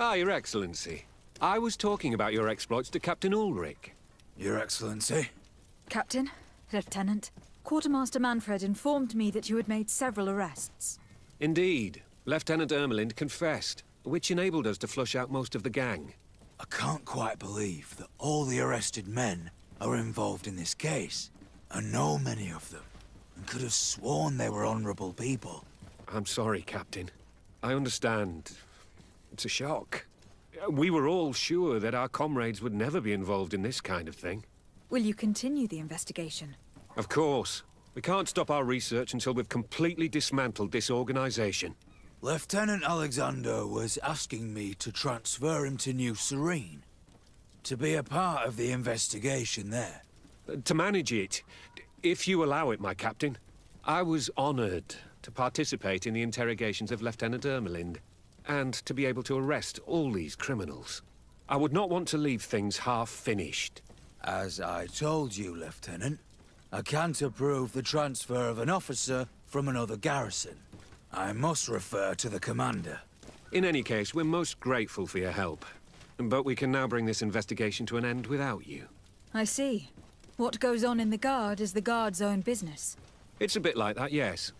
Ah, Your Excellency. I was talking about your exploits to Captain Ulrich. Your Excellency? Captain, Lieutenant, Quartermaster Manfred informed me that you had made several arrests. Indeed. Lieutenant Ermelind confessed, which enabled us to flush out most of the gang. I can't quite believe that all the arrested men are involved in this case. I know many of them, and could have sworn they were honorable people. I'm sorry, Captain. I understand. It's a shock. We were all sure that our comrades would never be involved in this kind of thing. Will you continue the investigation? Of course. We can't stop our research until we've completely dismantled this organization. Lieutenant Alexander was asking me to transfer him to New Serene, to be a part of the investigation there. To manage it, if you allow it, my captain. I was honored to participate in the interrogations of Lieutenant Ermelind, and to be able to arrest all these criminals. I would not want to leave things half-finished. As I told you, Lieutenant, I can't approve the transfer of an officer from another garrison. I must refer to the commander. In any case, we're most grateful for your help. But we can now bring this investigation to an end without you. I see. What goes on in the Guard is the Guard's own business. It's a bit like that, yes.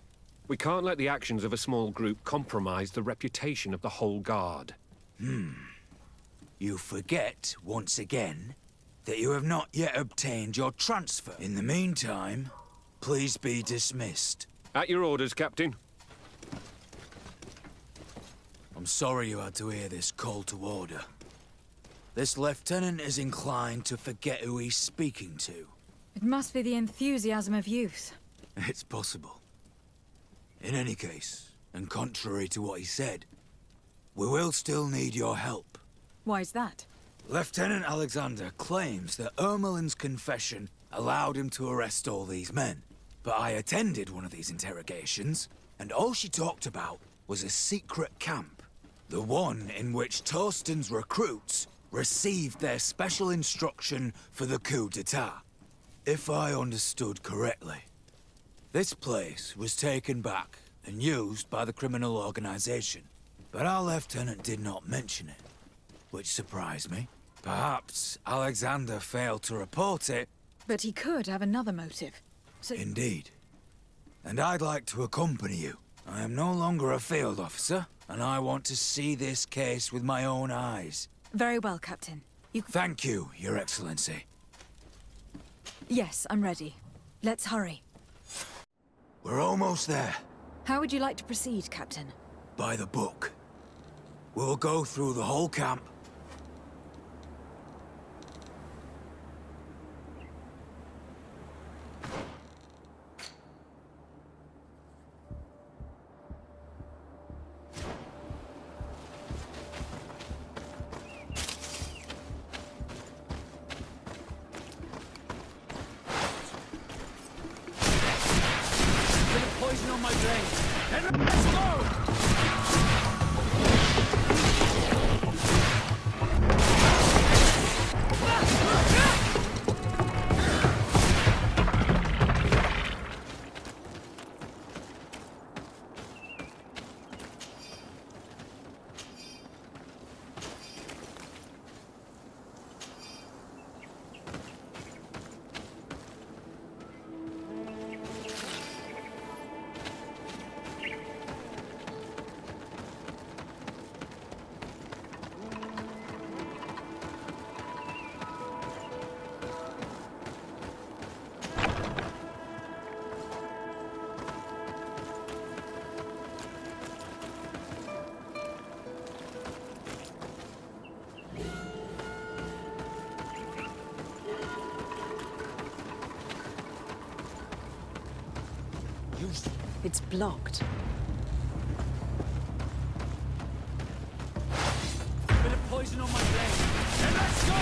We can't let the actions of a small group compromise the reputation of the whole Guard. You forget, once again, that you have not yet obtained your transfer. In the meantime, please be dismissed. At your orders, Captain. I'm sorry you had to hear this call to order. This lieutenant is inclined to forget who he's speaking to. It must be the enthusiasm of youth. It's possible. In any case, and contrary to what he said, we will still need your help. Why's that? Lieutenant Alexander claims that Ermelin's confession allowed him to arrest all these men. But I attended one of these interrogations, and all she talked about was a secret camp. The one in which Torsten's recruits received their special instruction for the coup d'etat. If I understood correctly, this place was taken back and used by the criminal organization. But our lieutenant did not mention it, which surprised me. Perhaps Alexander failed to report it. But he could have another motive. So Indeed. And I'd like to accompany you. I am no longer a field officer, and I want to see this case with my own eyes. very well, Captain. Thank you, Your Excellency. Yes, I'm ready. Let's hurry. We're almost there. How would you like to proceed, Captain? By the book. We'll go through the whole camp. Poison on my blade. Then let's go! It's blocked. Bit of poison on my blade. Then let's go!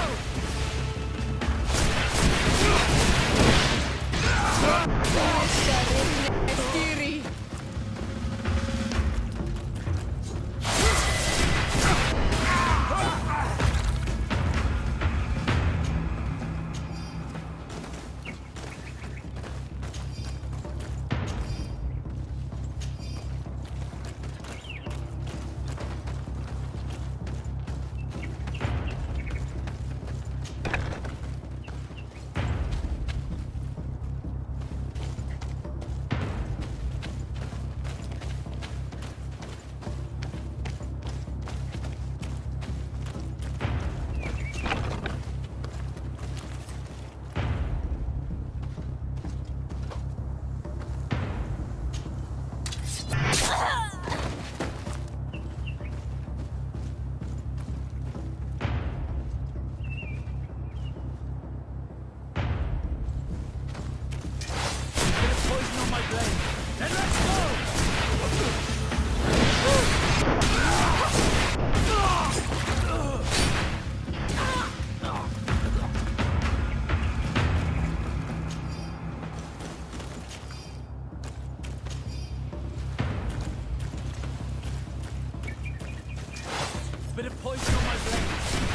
bit of poison on my blade.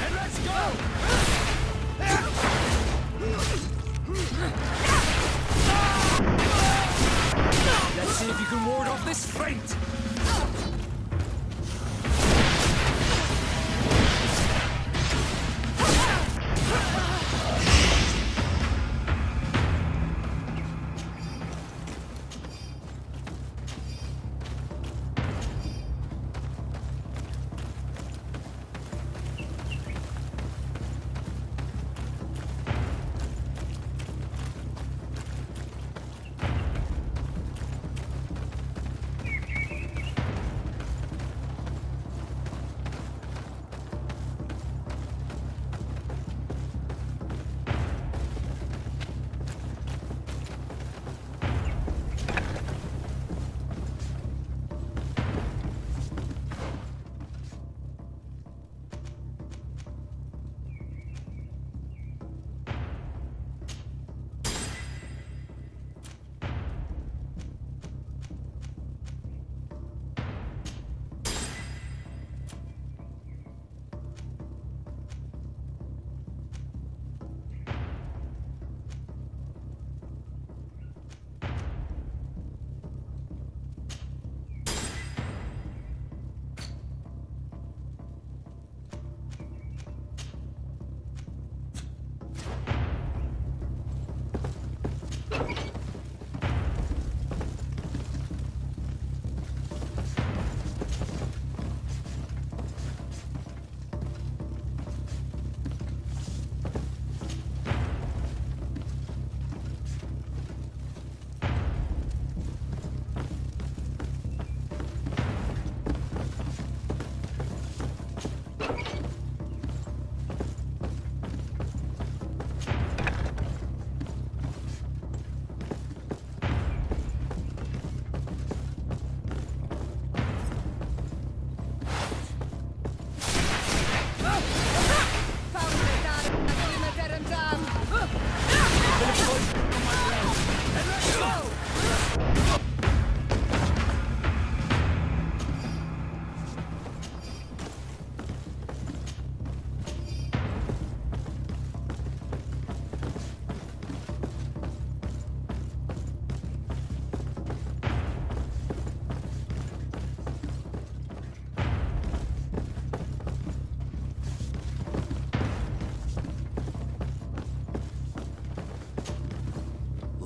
And let's go! Let's see if you can ward off this feint!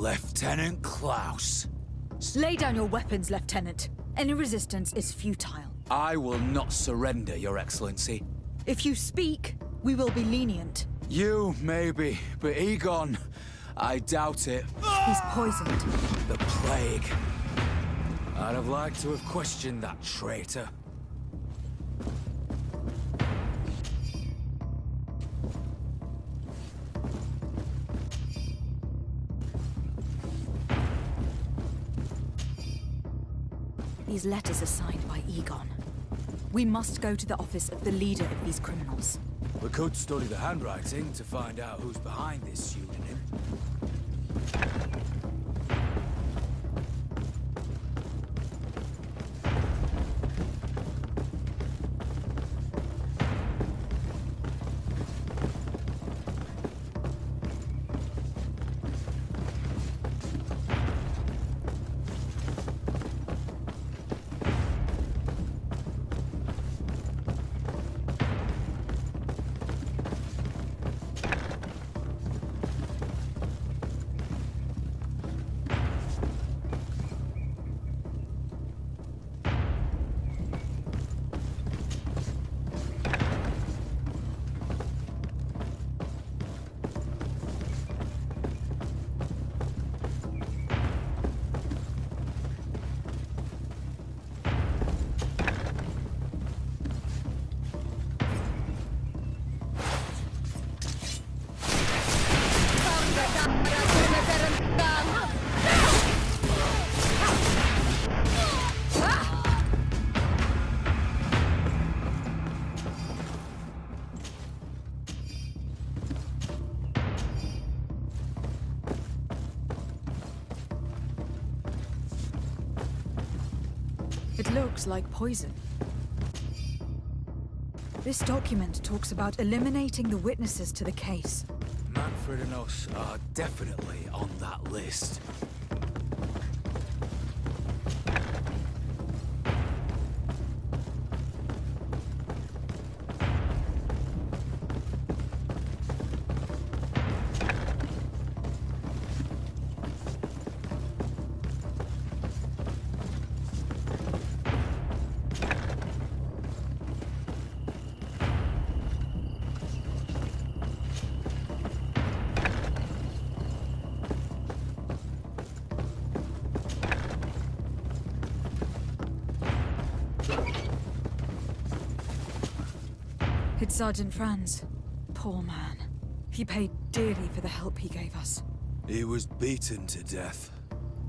Lieutenant Klaus. Lay down your weapons, Lieutenant. Any resistance is futile. I will not surrender, Your Excellency. If you speak, we will be lenient. You, maybe, but Egon, I doubt it. He's poisoned. The plague. I'd have liked to have questioned that traitor. These letters are signed by Egon. We must go to the office of the leader of these criminals. We could study the handwriting to find out who's behind this pseudonym. It looks like poison. This document talks about eliminating the witnesses to the case. Manfred and us are definitely on that list. It's Sergeant Franz. Poor man. He paid dearly for the help he gave us. He was beaten to death.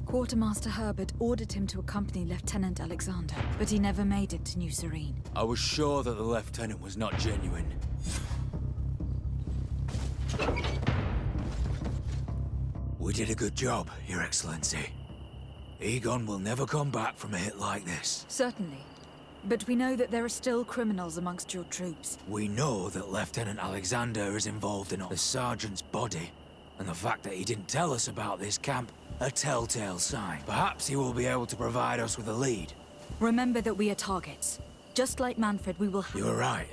Quartermaster Herbert ordered him to accompany Lieutenant Alexander, but he never made it to New Serene. I was sure that the lieutenant was not genuine. We did a good job, Your Excellency. Egon will never come back from a hit like this. Certainly. But we know that there are still criminals amongst your troops. We know that Lieutenant Alexander is involved in the sergeant's body, and the fact that he didn't tell us about this camp, a telltale sign. Perhaps he will be able to provide us with a lead. Remember that we are targets. Just like Manfred, we will... You're right.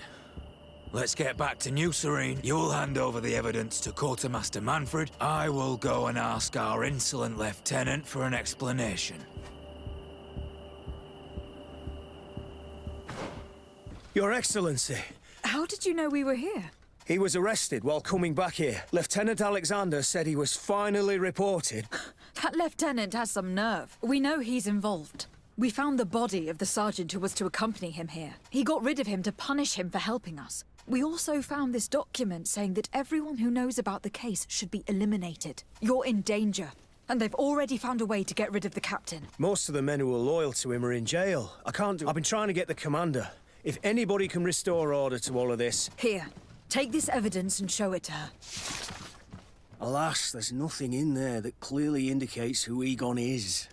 Let's get back to New Serene. You'll hand over the evidence to Quartermaster Manfred. I will go and ask our insolent lieutenant for an explanation. Your Excellency. How did you know we were here? He was arrested while coming back here. Lieutenant Alexander said he was finally reported. That lieutenant has some nerve. We know he's involved. We found the body of the sergeant who was to accompany him here. He got rid of him to punish him for helping us. We also found this document saying that everyone who knows about the case should be eliminated. You're in danger. And they've already found a way to get rid of the captain. Most of the men who are loyal to him are in jail. I've been trying to get the commander. If anybody can restore order to all of this... Here, take this evidence and show it to her. Alas, there's nothing in there that clearly indicates who Egon is.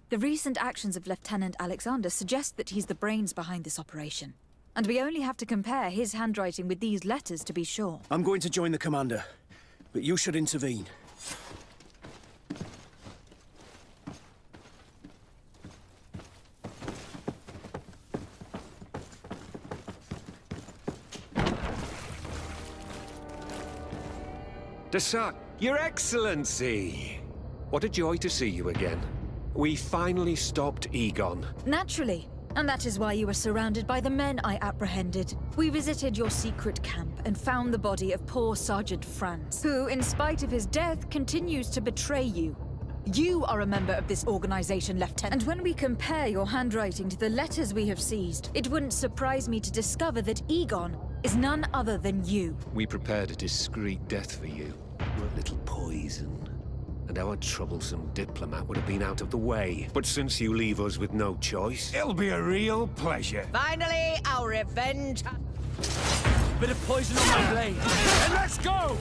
The recent actions of Lieutenant Alexander suggest that he's the brains behind this operation. And we only have to compare his handwriting with these letters to be sure. I'm going to join the commander, but you should intervene. Your Excellency! What a joy to see you again. We finally stopped Egon. Naturally. And that is why you were surrounded by the men I apprehended. We visited your secret camp and found the body of poor Sergeant Franz, who, in spite of his death, continues to betray you. You are a member of this organization, Lieutenant. And when we compare your handwriting to the letters we have seized, it wouldn't surprise me to discover that Egon is none other than you. We prepared a discreet death for you. A little poison. And our troublesome diplomat would have been out of the way. But since you leave us with no choice... It'll be a real pleasure. Finally, our revenge. Bit of poison on my blade. And let's go!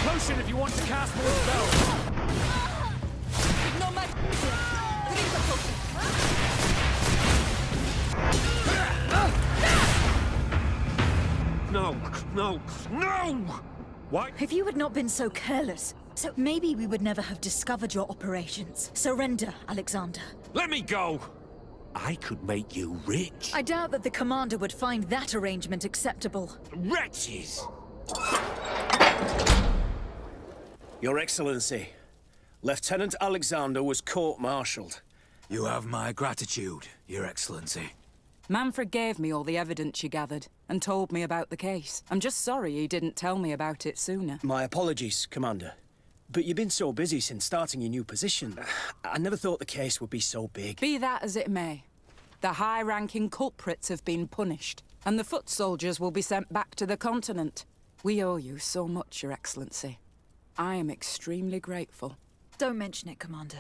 Potion if you want to cast more spells. No! Why? If you had not been so careless, so maybe we would never have discovered your operations. Surrender, Alexander. Let me go! I could make you rich. I doubt that the commander would find that arrangement acceptable. Wretches! Your Excellency, Lieutenant Alexander was court-martialed. You have my gratitude, Your Excellency. Manfred gave me all the evidence you gathered and told me about the case. I'm just sorry he didn't tell me about it sooner. My apologies, Commander. But you've been so busy since starting your new position. I never thought the case would be so big. Be that as it may, the high-ranking culprits have been punished, and the foot soldiers will be sent back to the continent. We owe you so much, Your Excellency. I am extremely grateful. Don't mention it, Commander.